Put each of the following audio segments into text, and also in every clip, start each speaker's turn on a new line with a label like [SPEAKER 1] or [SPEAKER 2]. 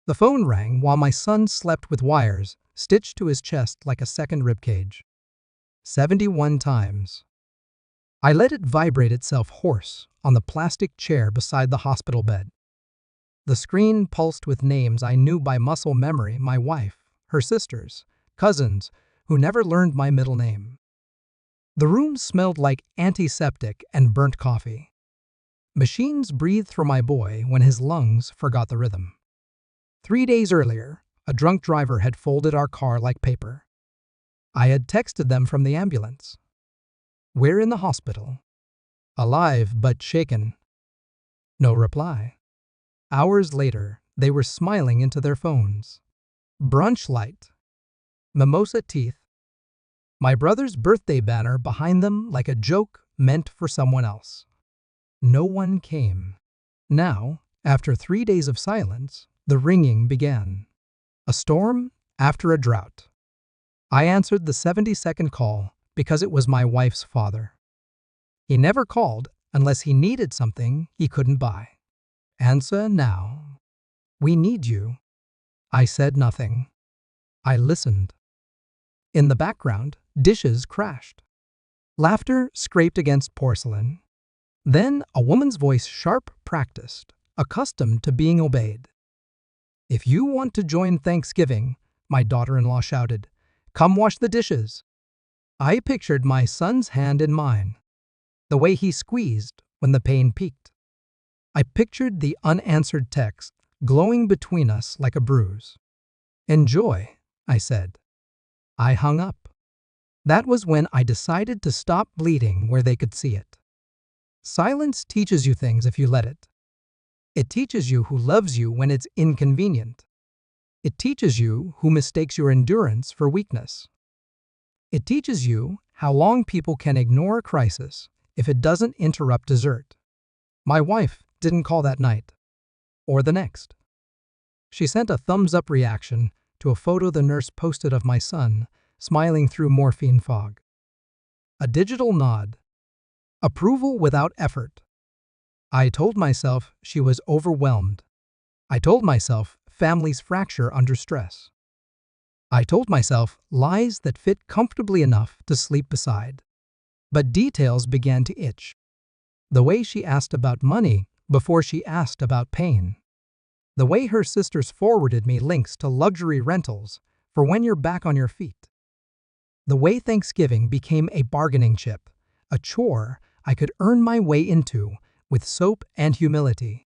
[SPEAKER 1] The phone rang while my son slept with wires stitched to his chest like a second ribcage. 71 times. I let it vibrate itself hoarse on the plastic chair beside the hospital bed. The screen pulsed with names I knew by muscle memory, my wife, her sisters, cousins, who never learned my middle name. The room smelled like antiseptic and burnt coffee. Machines breathed for my boy when his lungs forgot the rhythm. 3 days earlier, a drunk driver had folded our car like paper. I had texted them from the ambulance. "We're in the hospital. Alive but shaken." No reply. Hours later, they were smiling into their phones. Brunch light. Mimosa teeth. My brother's birthday banner behind them like a joke meant for someone else. No one came. Now, after 3 days of silence, the ringing began. A storm after a drought. I answered the 70-second call because it was my wife's father. He never called unless he needed something he couldn't buy. "Answer now. We need you." I said nothing. I listened. In the background, dishes crashed. Laughter scraped against porcelain. Then a woman's voice, sharp, practiced, accustomed to being obeyed. "If you want to join Thanksgiving," my daughter-in-law shouted, "come wash the dishes." I pictured my son's hand in mine, the way he squeezed when the pain peaked. I pictured the unanswered text glowing between us like a bruise. "Enjoy," I said. I hung up. That was when I decided to stop bleeding where they could see it. Silence teaches you things if you let it. It teaches you who loves you when it's inconvenient. It teaches you who mistakes your endurance for weakness. It teaches you how long people can ignore a crisis if it doesn't interrupt dessert. My wife didn't call that night, or the next. She sent a thumbs-up reaction to a photo the nurse posted of my son smiling through morphine fog. A digital nod. Approval without effort. I told myself she was overwhelmed. I told myself families fracture under stress. I told myself lies that fit comfortably enough to sleep beside. But details began to itch. The way she asked about money before she asked about pain. The way her sisters forwarded me links to luxury rentals for when you're back on your feet. The way Thanksgiving became a bargaining chip, a chore I could earn my way into with soap and humility.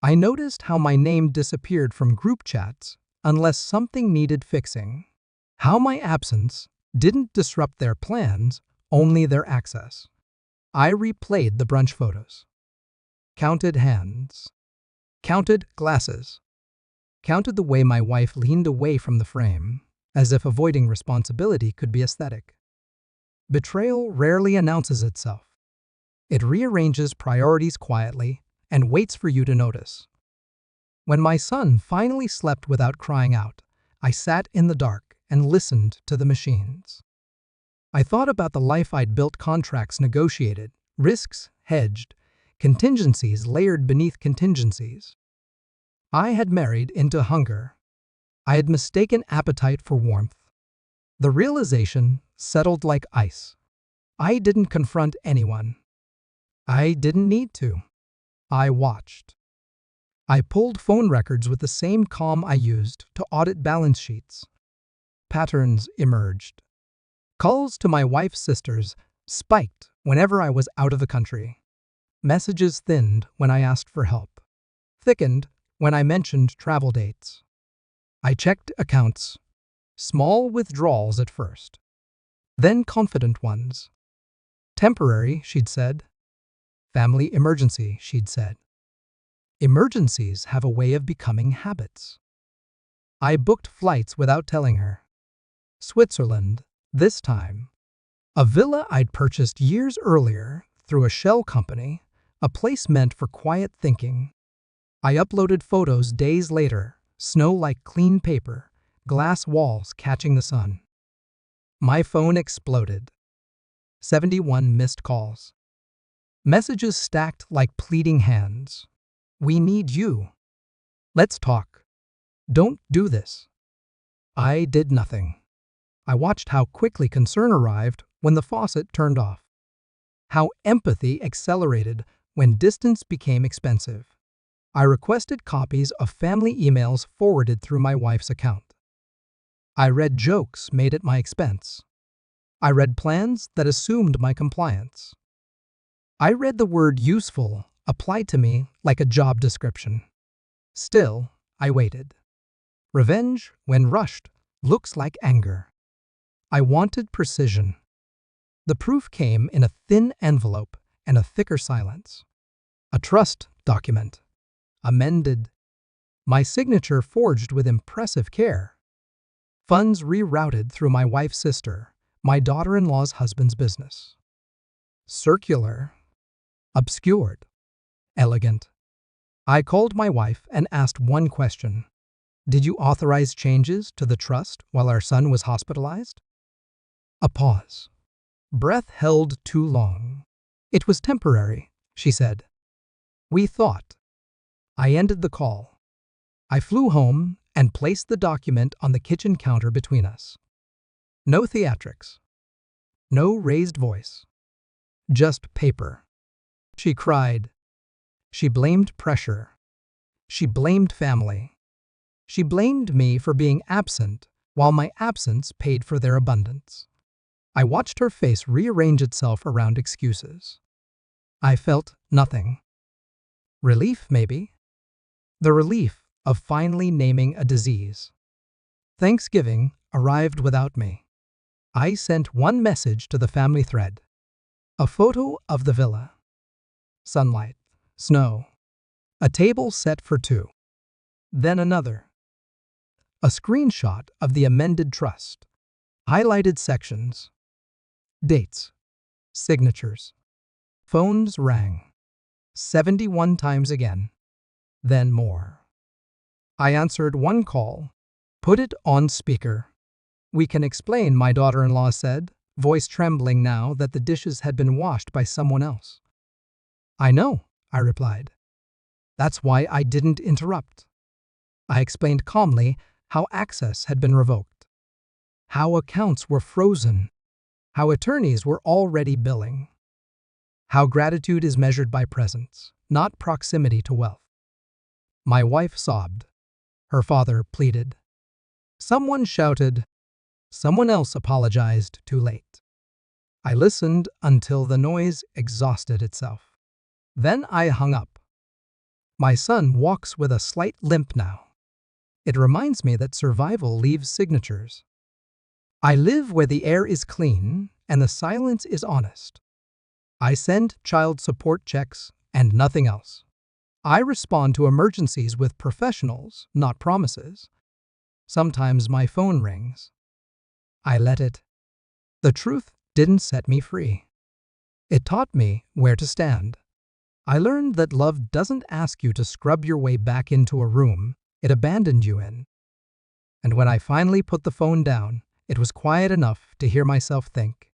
[SPEAKER 1] I noticed how my name disappeared from group chats unless something needed fixing. How my absence didn't disrupt their plans, only their access. I replayed the brunch photos. Counted hands. Counted glasses. Counted the way my wife leaned away from the frame, as if avoiding responsibility could be aesthetic. Betrayal rarely announces itself. It rearranges priorities quietly and waits for you to notice. When my son finally slept without crying out, I sat in the dark and listened to the machines. I thought about the life I'd built, contracts negotiated, risks hedged, contingencies layered beneath contingencies. I had married into hunger. I had mistaken appetite for warmth. The realization settled like ice. I didn't confront anyone. I didn't need to. I watched. I pulled phone records with the same calm I used to audit balance sheets. Patterns emerged. Calls to my wife's sisters spiked whenever I was out of the country. Messages thinned when I asked for help. Thickened when I mentioned travel dates. I checked accounts. Small withdrawals at first. Then confident ones. Temporary, she'd said. Family emergency, she'd said. Emergencies have a way of becoming habits. I booked flights without telling her. Switzerland, this time. A villa I'd purchased years earlier through a shell company, a place meant for quiet thinking. I uploaded photos days later, snow like clean paper, glass walls catching the sun. My phone exploded. 71 missed calls. Messages stacked like pleading hands. "We need you. Let's talk." Don't do this. I did nothing. I watched how quickly concern arrived when the faucet turned off. How empathy accelerated when distance became expensive. I requested copies of family emails forwarded through my wife's account. I read jokes made at my expense. I read plans that assumed my compliance. I read the word useful applied to me like a job description. Still, I waited. Revenge, when rushed, looks like anger. I wanted precision. The proof came in a thin envelope and a thicker silence. A trust document. Amended. My signature forged with impressive care. Funds rerouted through my wife's sister, my daughter-in-law's husband's business. Circular. Obscured. Elegant. I called my wife and asked one question. Did you authorize changes to the trust while our son was hospitalized? A pause. Breath held too long. It was temporary, she said. We thought. I ended the call. I flew home and placed the document on the kitchen counter between us. No theatrics. No raised voice. Just paper. She cried. She blamed pressure. She blamed family. She blamed me for being absent while my absence paid for their abundance. I watched her face rearrange itself around excuses. I felt nothing. Relief, maybe. The relief of finally naming a disease. Thanksgiving arrived without me. I sent one message to the family thread. A photo of the villa. Sunlight, snow, a table set for two. Then another. A screenshot of the amended trust. Highlighted sections. Dates. Signatures. Phones rang. 71 times again. Then more. I answered one call. Put it on speaker. We can explain, my daughter-in-law said, voice trembling now that the dishes had been washed by someone else. I know, I replied. That's why I didn't interrupt. I explained calmly how access had been revoked, how accounts were frozen, how attorneys were already billing, how gratitude is measured by presence, not proximity to wealth. My wife sobbed. Her father pleaded. Someone shouted. Someone else apologized too late. I listened until the noise exhausted itself. Then I hung up. My son walks with a slight limp now. It reminds me that survival leaves signatures. I live where the air is clean and the silence is honest. I send child support checks and nothing else. I respond to emergencies with professionals, not promises. Sometimes my phone rings. I let it. The truth didn't set me free. It taught me where to stand. I learned that love doesn't ask you to scrub your way back into a room it abandoned you in. And when I finally put the phone down, it was quiet enough to hear myself think.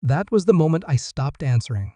[SPEAKER 1] That was the moment I stopped answering.